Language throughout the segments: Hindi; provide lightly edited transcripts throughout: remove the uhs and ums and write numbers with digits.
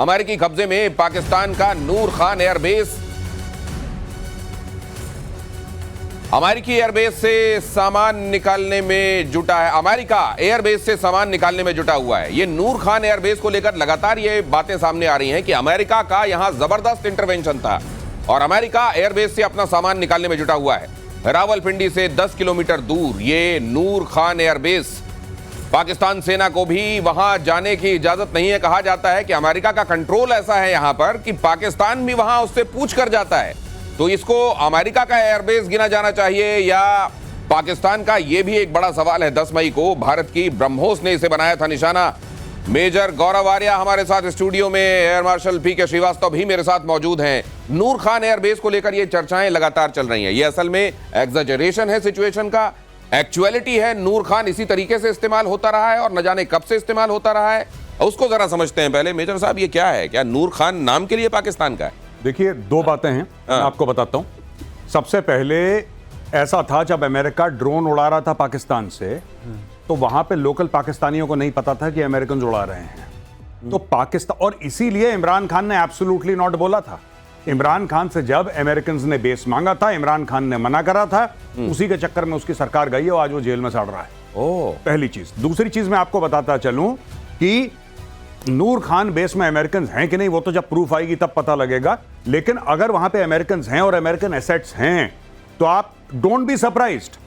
अमेरिकी कब्जे में पाकिस्तान का नूर खान एयरबेस। अमेरिकी एयरबेस से सामान निकालने में जुटा है। अमेरिका एयरबेस से सामान निकालने में जुटा हुआ है। ये नूर खान एयरबेस को लेकर लगातार ये बातें सामने आ रही हैं कि अमेरिका का यहां जबरदस्त इंटरवेंशन था और अमेरिका एयरबेस से अपना सामान निकालने में जुटा हुआ है। रावलपिंडी से 10 किलोमीटर दूर ये नूर खान एयरबेस। पाकिस्तान सेना को भी वहां जाने की इजाजत नहीं है। कहा जाता है कि अमेरिका का कंट्रोल ऐसा है यहां पर कि पाकिस्तान भी वहां उससे पूछ कर जाता है। तो इसको अमेरिका का एयरबेस गिना जाना चाहिए या पाकिस्तान का? यह भी एक बड़ा सवाल है। 10 मई को भारत की ब्रह्मोस ने इसे बनाया था निशाना। मेजर गौरव आर्या हमारे साथ स्टूडियो में, एयर मार्शल पीके श्रीवास्तव भी मेरे साथ मौजूद हैं। नूर खान एयरबेस को लेकर ये चर्चाएं लगातार चल रही हैं। ये असल में एग्जैजरेशन है सिचुएशन का, एक्चुअलिटी है नूर खान इसी तरीके से इस्तेमाल होता रहा है और न जाने कब से इस्तेमाल होता रहा है, उसको जरा समझते हैं। पहले मेजर साहब, ये क्या है? क्या नूर खान नाम के लिए पाकिस्तान का है? देखिए, दो बातें हैं, मैं आपको बताता हूं। सबसे पहले ऐसा था, जब अमेरिका ड्रोन उड़ा रहा था पाकिस्तान से, तो वहां पे लोकल पाकिस्तानियों को नहीं पता था कि अमेरिकन उड़ा रहे हैं। तो पाकिस्तान, और इसीलिए इमरान खान ने एब्सोल्युटली नॉट बोला था। इमरान खान से जब अमेरिकन ने बेस मांगा था, इमरान खान ने मना करा था। उसी के चक्कर में उसकी सरकार गई है और आज वो जेल में सड़ रहा है। पहली चीज। दूसरी चीज मैं आपको बताता चलूं कि नूर खान बेस में अमेरिकन हैं कि नहीं, वो तो जब प्रूफ आएगी तब पता लगेगा। लेकिन अगर वहां पे अमेरिकन हैं और अमेरिकन एसेट्स हैं, तो आप डोंट बी सरप्राइज्ड।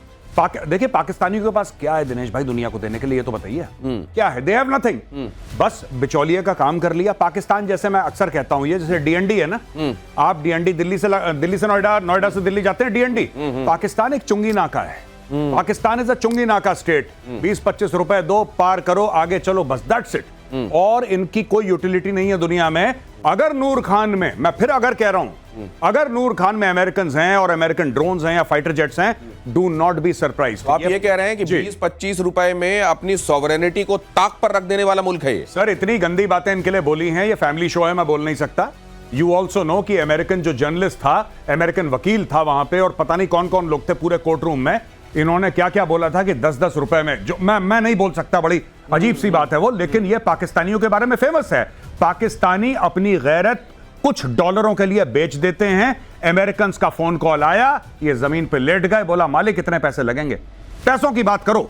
देखिए, पाकिस्तानियों के पास क्या है दिनेश भाई दुनिया को देने के लिए, तो बताइए क्या है? They have nothing. बस बिचौलिए का काम कर लिया। पाकिस्तान, जैसे मैं अक्सर कहता हूं, ये जैसे डीएनडी है ना, आप डीएनडी दिल्ली से नोएडा, नोएडा से दिल्ली जाते हैं डीएनडी। पाकिस्तान एक चुंगी नाका है। पाकिस्तान इज अ चुंगी नाका स्टेट। 20-25 रुपए दो, पार करो, आगे चलो, बस दैट्स इट। और इनकी कोई यूटिलिटी नहीं है दुनिया में। अगर नूर खान में, मैं फिर अगर कह रहा हूं, अगर नूर खान में अमेरिकन हैं और अमेरिकन ड्रोन्स हैं या फाइटर जेट्स हैं, डू नॉट बी सरप्राइज। आप ये कह रहे हैं कि 20-25 रुपए में अपनी सॉवरेनिटी को ताक पर रख देने वाला मुल्क है ये? सर, इतनी गंदी बातें इनके लिए बोली हैं। ये फैमिली शो है, मैं बोल नहीं सकता। यू ऑल्सो नो कि अमेरिकन जो जर्नलिस्ट था, अमेरिकन वकील था वहां पे, और पता नहीं कौन कौन लोग थे पूरे कोर्ट रूम में। इन्होंने क्या क्या बोला था कि 10-10 रुपए में, जो मैं नहीं बोल सकता, बड़ी अजीब सी बात है वो। लेकिन ये पाकिस्तानियों के बारे में फेमस है। पाकिस्तानी अपनी गैरत कुछ डॉलरों के लिए बेच देते हैं। अमेरिकन का फोन कॉल आया, ये जमीन पे लेट गए, बोला मालिक कितने पैसे लगेंगे? पैसों की बात करो,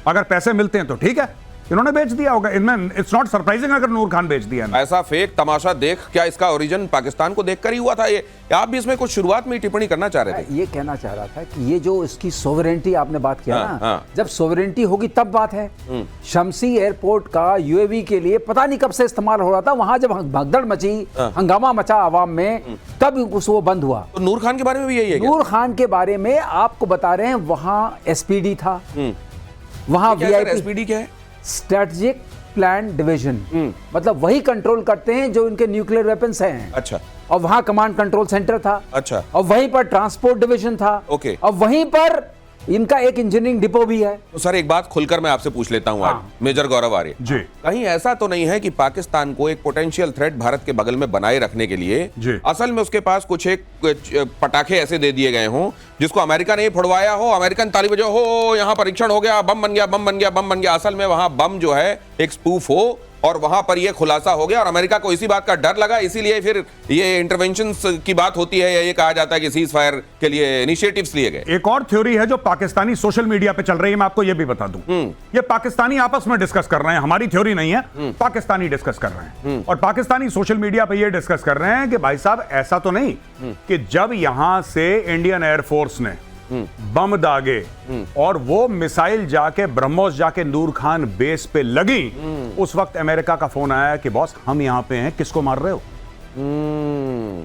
अगर पैसे मिलते हैं तो ठीक है। इन्होंने बेच दिया होगा। इनमें इट्स नॉट सरप्राइजिंग अगर नूर खान बेच दिया। ऐसा फेक तमाशा देख, क्या इसका ओरिजिन पाकिस्तान को देखकर ही हुआ था? ये आप भी इसमें कुछ शुरुआत में टिप्पणी करना चाह रहे थे? ये कहना चाह रहा था कि ये जो इसकी सोवरेंटी आपने बात किया ना, जब सोवरेंटी होगी तब बात है। शमसी एयरपोर्ट का यूएवी के लिए पता नहीं कब से इस्तेमाल हो रहा था। वहां जब भगदड़ मची, हंगामा मचा आवाम में, तब वो बंद हुआ। तो नूर खान के बारे में भी यही है? नूर खान के बारे में आपको बता रहे हैं, वहां एसपीडी था, वहां वीआईपी। एसपीडी क्या है? Strategic plan division. मतलब वही कंट्रोल करते हैं जो इनके न्यूक्लियर वेपन्स हैं। अच्छा। और वहां कमांड कंट्रोल सेंटर था। अच्छा। और वहीं पर ट्रांसपोर्ट डिवीजन था। ओके। और वहीं पर इनका एक इंजीनियरिंग डिपो भी है। तो सर, एक बात खुलकर मैं आपसे पूछ लेता हूं आज, मेजर गौरव आर्य जी, कहीं ऐसा तो नहीं है कि पाकिस्तान को एक पोटेंशियल थ्रेट भारत के बगल में बनाए रखने के लिए असल में उसके पास कुछ एक पटाखे ऐसे दे दिए गए हों जिसको अमेरिका ने फुड़वाया हो, अमेरिकन ताली बजाओ हो, यहां परीक्षण हो गया, बम बन गया, बम बन गया, बम बन गया। असल में वहां बम जो है एक स्पूफ हो और वहां पर यह खुलासा हो गया और अमेरिका को इसी बात का डर लगा, इसीलिए फिर ये इंटरवेंशन की बात होती है या ये कहा जाता है कि सीज फायर के लिए इनिशिएटिव्स लिए गए। एक और थ्योरी है जो पाकिस्तानी सोशल मीडिया पे चल रही है, मैं आपको ये भी बता दूं। ये पाकिस्तानी आपस में डिस्कस कर रहे हैं, हमारी थ्योरी नहीं है, पाकिस्तानी डिस्कस कर रहे हैं। और पाकिस्तानी सोशल मीडिया पे ये डिस्कस कर रहे हैं कि भाई साहब, ऐसा तो नहीं कि जब यहां से इंडियन एयरफोर्स ने बम दागे और वो मिसाइल जाके ब्रह्मोस जाके नूर खान बेस पे लगी, उस वक्त अमेरिका का फोन आया कि बॉस हम यहां पे हैं, किसको मार रहे हो?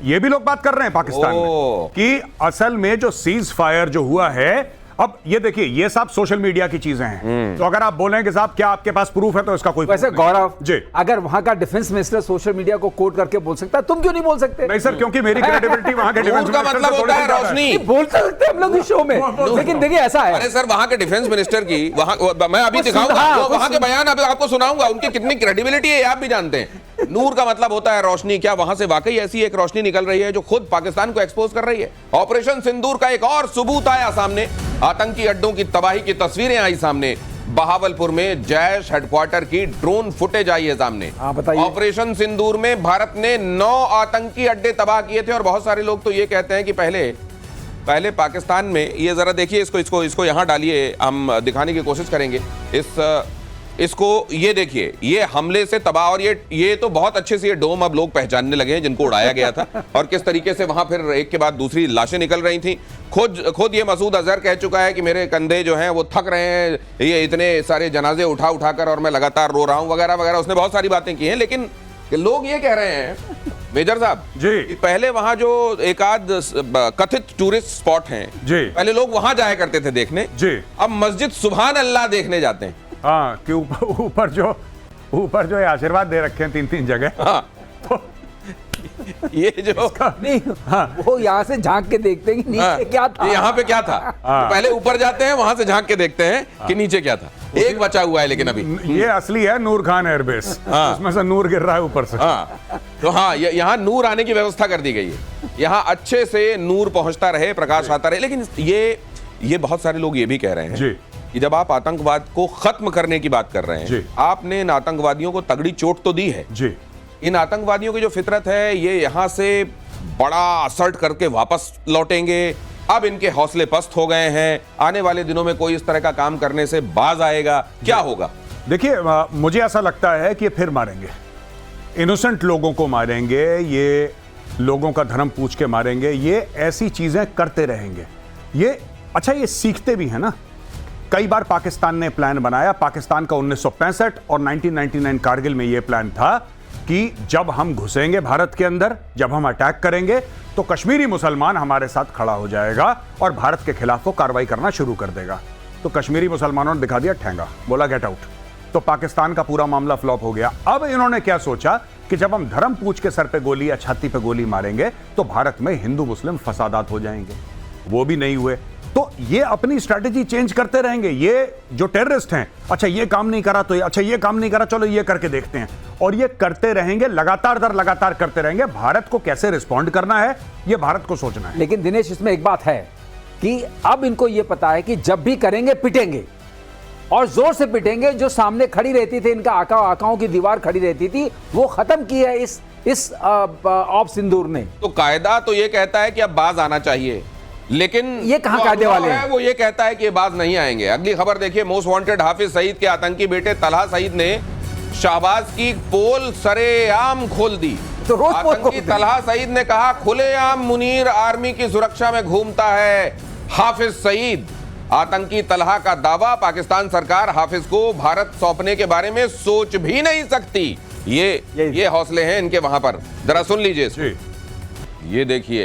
ये भी लोग बात कर रहे हैं पाकिस्तान में कि असल में जो सीज फायर जो हुआ है, अब ये देखिए, ये सब सोशल मीडिया की चीजें हैं। तो अगर आप बोलें कि साहब क्या आपके पास प्रूफ है, तो इसका कोई वैसे गौरव जी, अगर वहां का डिफेंस मिनिस्टर सोशल मीडिया को कोट करके बोल सकता है, तुम क्यों नहीं बोल सकते? नहीं सर, क्योंकि मेरी क्रेडिबिलिटी वहां के डिफेंस का मतलब होता है रोशनी। बोल सकते हम लोग इस शो में, लेकिन देखिए ऐसा है। अरे सर, वहां के डिफेंस मिनिस्टर की मैं अभी दिखाऊंगा, वहां के बयान आपको सुनाऊंगा, उनकी कितनी क्रेडिबिलिटी है आप भी जानते हैं। नूर का मतलब होता है रोशनी। क्या वहां से वाकई ऐसी एक रोशनी निकल रही है जो खुद पाकिस्तान को एक्सपोज कर रही है? ऑपरेशन सिंदूर का एक और सबूत आया सामने, आतंकी अड्डों की तबाही की तस्वीरें आई सामने, बहावलपुर में जैश हेडक्वार्टर की ड्रोन फुटेज आई है सामने। हाँ, बताइए। ऑपरेशन सिंदूर में भारत ने 9 आतंकी अड्डे तबाह किए थे और बहुत सारे लोग तो ये कहते हैं कि पहले पाकिस्तान में, ये जरा देखिए इसको यहां डालिए, हम दिखाने की कोशिश करेंगे इसको। ये देखिए, ये हमले से तबाह, और ये तो बहुत अच्छे से ये डोम अब लोग पहचानने लगे हैं जिनको उड़ाया गया था और किस तरीके से वहां फिर एक के बाद दूसरी लाशें निकल रही थी। खुद ये मसूद अजहर कह चुका है कि मेरे कंधे जो हैं वो थक रहे हैं, ये इतने सारे जनाजे उठा कर और मैं लगातार रो रहा हूं वगैरह वगैरह। उसने बहुत सारी बातें की हैं, लेकिन लोग ये कह रहे हैं मेजर साहब जी, कि पहले वहां जो एक आध कथित टूरिस्ट स्पॉट हैं जी, पहले लोग वहां जाया करते थे देखने जी, अब मस्जिद सुभान अल्लाह देखने जाते हैं। हाँ, कि ऊपर जो ये आशीर्वाद दे रखे हैं 3-3 जगह। हाँ, तो ये जो नहीं, हाँ, वो यहाँ से झांक के देखते हैं कि नीचे क्या था, यहाँ पे क्या था। तो पहले ऊपर जाते हैं, वहां से झांक के देखते हैं कि नीचे क्या था। एक बचा हुआ है लेकिन अभी ये असली है नूर खान एयरबेस। उसमें से नूर गिर रहा है ऊपर से। हाँ, तो हाँ, यहाँ नूर आने की व्यवस्था कर दी गई है, यहाँ अच्छे से नूर पहुंचता रहे, प्रकाश आता रहे। लेकिन ये बहुत सारे लोग ये भी कह रहे हैं जी कि जब आप आतंकवाद को खत्म करने की बात कर रहे हैं, आपने इन आतंकवादियों को तगड़ी चोट तो दी है जी। इन आतंकवादियों की जो फितरत है, ये यहां से बड़ा असर्ट करके वापस लौटेंगे। अब इनके हौसले पस्त हो गए हैं, आने वाले दिनों में कोई इस तरह का काम करने से बाज आएगा, क्या होगा? देखिए, मुझे ऐसा लगता है कि ये फिर मारेंगे, इनोसेंट लोगों को मारेंगे, ये लोगों का धर्म पूछ के मारेंगे, ये ऐसी चीजें करते रहेंगे। ये ये सीखते भी है ना। कई बार पाकिस्तान ने प्लान बनाया, पाकिस्तान का 1965 और 1999 कारगिल में यह प्लान था कि जब हम घुसेंगे भारत के अंदर, जब हम अटैक करेंगे, तो कश्मीरी मुसलमान हमारे साथ खड़ा हो जाएगा और भारत के खिलाफ वो कार्रवाई करना शुरू कर देगा। तो कश्मीरी मुसलमानों ने दिखा दिया ठेंगा, बोला गेट आउट। तो पाकिस्तान का पूरा मामला फ्लॉप हो गया। अब इन्होंने क्या सोचा कि जब हम धर्म पूछ के सर पे गोली या छाती पे गोली मारेंगे तो भारत में हिंदू मुस्लिम फसादात हो जाएंगे। वो भी नहीं हुए। तो ये अपनी स्ट्रैटेजी चेंज करते रहेंगे। ये जो टेररिस्ट हैं, अच्छा ये काम नहीं करा तो ये काम नहीं करा, चलो ये करके देखते हैं, और ये करते रहेंगे, लगातार करते रहेंगे। भारत को कैसे रिस्पॉन्ड करना है, ये भारत को सोचना है। लेकिन दिनेश, इसमें एक बात है कि अब इनको ये पता है कि जब भी करेंगे पिटेंगे, और जोर से पिटेंगे। जो सामने खड़ी रहती थी, इनका आकाओं की दीवार खड़ी रहती थी, वो खत्म की है इस ऑप सिंदूर ने। तो कायदा तो ये कहता है कि अब बाज आना चाहिए, लेकिन ये कहां कायदे वाले हैं? वो ये कहता है कि बाज नहीं आएंगे। अगली खबर देखिए, मोस्ट वांटेड हाफिज सईद के आतंकी बेटे तलहा सईद ने शाहबाज की पोल सरेआम खोल दी। तो आतंकी तलहा सईद ने कहा, खुलेआम मुनीर आर्मी की सुरक्षा में घूमता है हाफिज सईद। आतंकी तलहा का दावा, पाकिस्तान सरकार हाफिज को भारत सौंपने के बारे में सोच भी नहीं सकती। ये हौसले हैं इनके वहां पर। जरा सुन लीजिए, ये देखिए,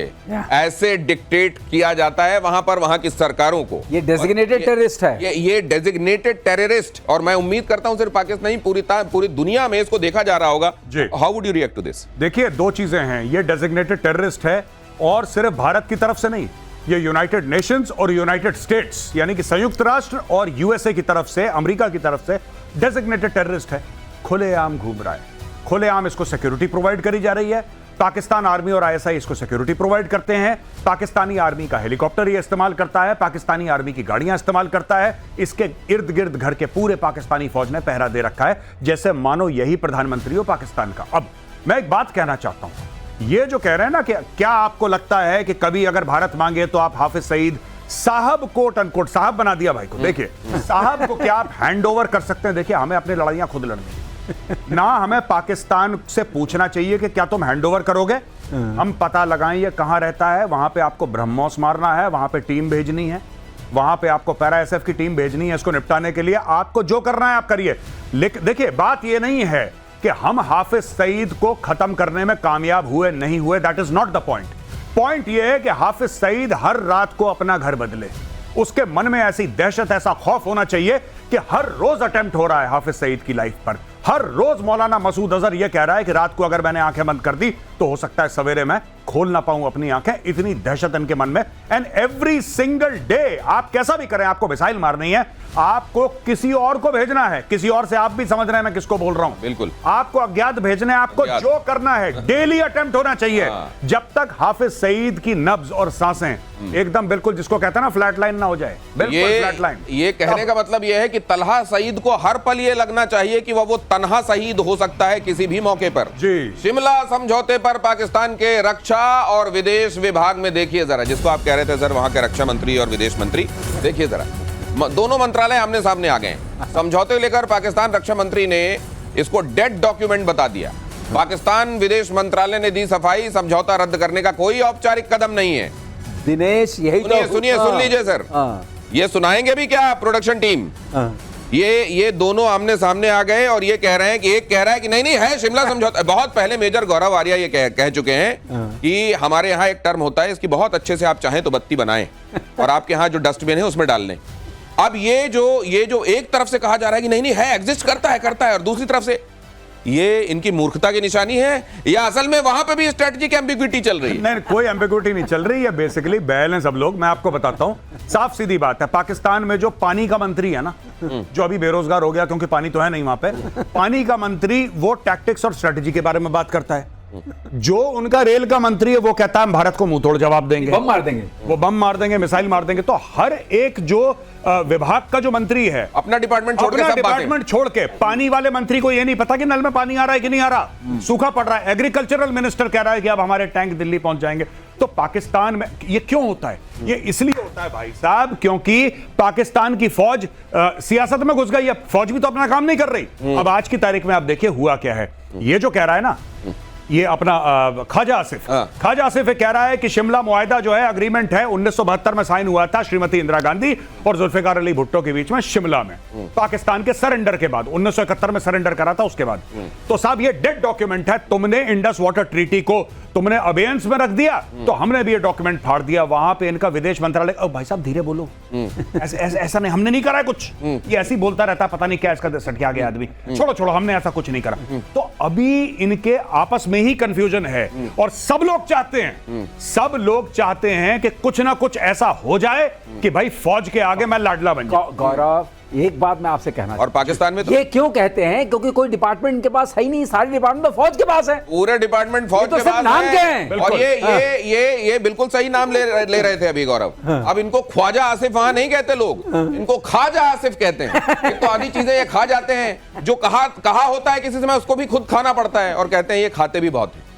ऐसे डिक्टेट किया जाता है वहां पर वहां की सरकारों को। ये डेजिग्नेटेड टेररिस्ट है, ये डेजिग्नेटेड टेररिस्ट। और मैं उम्मीद करता हूं सिर्फ पाकिस्तान नहीं, पूरी दुनिया में इसको देखा जा रहा होगा। How would you react to this? देखिए, दो चीजें हैं, ये डेजिग्नेटेड टेररिस्ट है और सिर्फ भारत की तरफ से नहीं, ये यूनाइटेड नेशंस और यूनाइटेड स्टेट्स यानी कि संयुक्त राष्ट्र और यूएसए की तरफ से, अमेरिका की तरफ से डेजिग्नेटेड टेररिस्ट है। खुलेआम घूम रहा है, खुलेआम इसको सिक्योरिटी प्रोवाइड करी जा रही है। पाकिस्तान आर्मी और आईएसआई इसको सिक्योरिटी प्रोवाइड करते हैं। पाकिस्तानी आर्मी का हेलीकॉप्टर ये इस्तेमाल करता है, पाकिस्तानी आर्मी की गाड़ियां इस्तेमाल करता है। इसके इर्द गिर्द घर के पूरे पाकिस्तानी फौज ने पहरा दे रखा है, जैसे मानो यही प्रधानमंत्री हो पाकिस्तान का। अब मैं एक बात कहना चाहता हूं, ये जो कह रहे हैं ना कि क्या आपको लगता है कि कभी अगर भारत मांगे तो आप हाफिज सईद साहब, कोट अनकोट साहब बना दिया भाई को, देखिए साहब को क्या आप हैंड ओवर कर सकते हैं? देखिए, हमें अपनी लड़ाइयां खुद लड़नी ना, हमें पाकिस्तान से पूछना चाहिए कि क्या तुम हैंडओवर करोगे। हम पता लगाएं ये कहां रहता है, वहां पे आपको ब्रह्मोस मारना है, वहां पे टीम भेजनी है, वहां पे आपको पैरा एसएफ की टीम भेजनी है इसको निपटाने के लिए। आपको जो करना है आप करिए। लेकिन देखिए, बात ये नहीं है कि हम हाफिज सईद को खत्म करने में कामयाब हुए नहीं हुए, that is not the point. Point यह है कि हाफिज सईद हर रात को अपना घर बदले। उसके मन में ऐसी दहशत, ऐसा खौफ होना चाहिए कि हर रोज अटेम्प्ट हो रहा है हाफिज सईद की लाइफ पर। हर रोज मौलाना मसूद अजहर यह कह रहा है कि रात को अगर मैंने आंखें बंद कर दी तो हो सकता है सवेरे मैं खोल ना पाऊं अपनी आंखें। इतनी दहशत इनके मन में। एंड एवरी सिंगल डे, आप कैसा भी करें, आपको मिसाइल मारनी है, आपको किसी और को भेजना है, किसी और से आप भी समझ रहे हैं मैं किसको बोल रहा हूं। बिल्कुल। आपको अज्ञात भेजने, आपको अज्ञात। जो करना है डेली अटेम्प्ट होना चाहिए। हाँ। जब तक हाफिज सईद की नब्ज और सांसें एकदम बिल्कुल, जिसको कहते हैं ना फ्लैट लाइन, ना हो जाए, बिल्कुल फ्लैट लाइन। ये कहने का मतलब यह है कि तलहा सईद को हर पल ये लगना चाहिए कि वो तन्हा शहीद हो सकता है किसी भी मौके पर। जी। शिमला समझौते पर पाकिस्तान के रक्षा और विदेश विभाग में देखिए जरा, जिसको आप कह रहे थे सर वहां के रक्षा मंत्री और विदेश मंत्री, देखिए जरा दोनों मंत्रालय आमने सामने आ गए हैं। समझौते को लेकर पाकिस्तान रक्षा मंत्री ने इसको डेड डॉक्यूमेंट बता दिया। पाकिस्तान विदेश मंत्रालय ने दी सफाई, समझौता रद्द करने का कोई औपचारिक कदम नहीं है। दिनेश यही सुनिए सुन लीजिए सर, ये सुनाएंगे भी क्या प्रोडक्शन टीम। ये दोनों आमने सामने आ गए और ये कह रहे हैं कि एक कह रहा है कि नहीं है शिमला समझौता। बहुत पहले मेजर गौरव आर्या ये कह चुके हैं कि हमारे यहाँ एक टर्म होता है, इसकी बहुत अच्छे से आप चाहें तो बत्ती बनाएं और आपके यहाँ जो डस्टबिन है उसमें डाल लें। अब ये जो एक तरफ से कहा जा रहा है कि नहीं है, एग्जिस्ट करता है, और दूसरी तरफ से ये इनकी मूर्खता की निशानी है या असल में वहां पे भी स्ट्रेटजिक एम्बिग्विटी चल रही है? नहीं, कोई एम्बिग्विटी नहीं चल रही है, बेसिकली बैलेंस। सब लोग, मैं आपको बताता हूं, साफ सीधी बात है। पाकिस्तान में जो पानी का मंत्री है ना, जो अभी बेरोजगार हो गया क्योंकि पानी तो है नहीं वहां पे, पानी का मंत्री वो टैक्टिक्स और स्ट्रेटजी के बारे में बात करता है। जो उनका रेल का मंत्री है वो कहता है हम भारत को मुंह तोड़ जवाब देंगे, बम मार देंगे, वो बम मार देंगे, मिसाइल मार देंगे। तो हर एक जो विभाग का जो मंत्री है अपना डिपार्टमेंट छोड़ के, सब डिपार्टमेंट छोड़ के, पानी वाले मंत्री को ये नहीं पता कि नल में पानी आ रहा है कि नहीं आ रहा, सूखा पड़ रहा है। एग्रीकल्चरल मिनिस्टर कह रहा है कि अब हमारे टैंक दिल्ली पहुंच जाएंगे। तो पाकिस्तान में ये क्यों होता है? ये इसलिए होता है भाई साहब क्योंकि पाकिस्तान की फौज सियासत में घुस गई है। फौज भी तो अपना काम नहीं कर रही। अब आज की तारीख में आप देखिए हुआ क्या है। ये जो कह रहा है ना, ये अपना ख्वाजा आसिफ कह रहा है कि शिमला मुआहदा जो है, अग्रीमेंट है, 1972 में साइन हुआ था श्रीमती इंदिरा गांधी और जुल्फिकार अली भुट्टो के बीच में शिमला में, पाकिस्तान के सरेंडर के बाद। 1971 में सरेंडर करा था उसके बाद। तो साहब ये डेड डॉक्यूमेंट है। तुमने इंडस वाटर ट्रीटी को तुमने अबेयंस में रख दिया, तो हमने भी ये डॉक्यूमेंट फाड़ दिया। वहां पे इनका विदेश मंत्रालय, भाई साहब धीरे बोलो, ऐसा नहीं, हमने नहीं करा है कुछ। ये ऐसे ही बोलता रहता है, पता नहीं क्या इसका सट गया आदमी। छोड़ो, हमने ऐसा कुछ नहीं करा। तो अभी इनके आपस में ही कंफ्यूजन है और सब लोग चाहते हैं कि कुछ ना कुछ ऐसा हो जाए कि भाई फौज के आगे मैं लाडला बन जाऊं। गौरव, एक बात मैं आपसे कहना और पाकिस्तान में तो ये क्यों कहते हैं? क्योंकि कोई डिपार्टमेंट इनके पास है ही नहीं, सारे डिपार्टमेंट तो फौज के पास है, पूरे डिपार्टमेंट फौज तो के पास नाम क्या है। है? और ये बिल्कुल सही नाम ले रहे थे अभी गौरव। अब इनको ख्वाजा आसिफ वहां नहीं कहते लोग, इनको ख्वाजा आसिफ कहते हैं। एक तो आधी चीजें ये खा जाते हैं, जो कहा होता है किसी समय उसको भी खुद खाना पड़ता है, और कहते हैं ये खाते भी बहुत है।